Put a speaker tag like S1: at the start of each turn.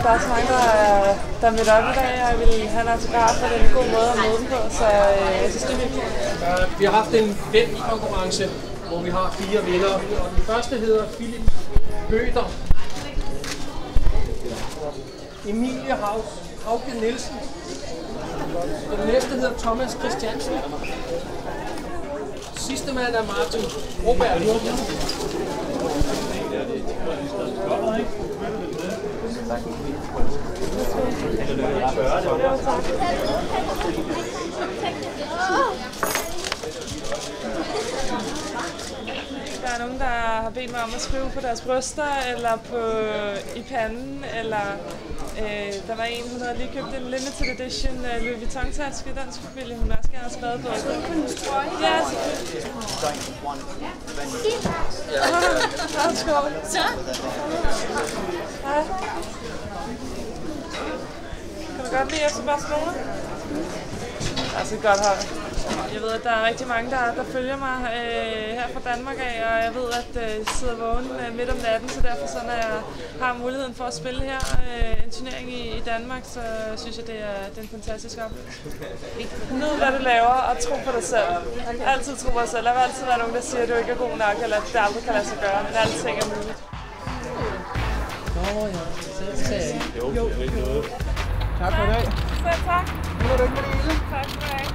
S1: der er så mange, der er mødt op i dag, og jeg vil have en autograf, og det er en god måde at møde dem på, så jeg synes, det er vildt.
S2: Vi har haft en venkonkurrence, hvor vi har 4 vinder, og den første hedder Philip Bøder, Emilie Hauke Nielsen, den næste hedder Thomas Christiansen, sidste mand er Martin Robert.
S1: Der er nogen, der har bedt mig om at skrive på deres bryster, eller i panden, eller der var en, hun havde lige købt en limited edition Louis Vuitton-taske, den ville hun også gerne have skrevet på. Ja, skål. Så? Hej. Kan du godt lide FC Barcelona? Det er så godt hold. Jeg ved, at der er rigtig mange, der følger mig her fra Danmark af, og jeg ved, at jeg sidder vågen midt om natten, så derfor så, når jeg har muligheden for at spille her en turnering i Danmark, så synes jeg, det er en fantastisk oplevelse. Nyd, hvad du laver, og tro på dig selv. Altid tro på dig selv. Der vil altid være nogen, der siger, at du ikke er god nok, eller at det aldrig kan lade sig gøre, men alting er muligt.
S2: Tak for i dag.
S1: Selv tak.
S2: Nu er du ikke med det hele.
S1: Tak for i dag.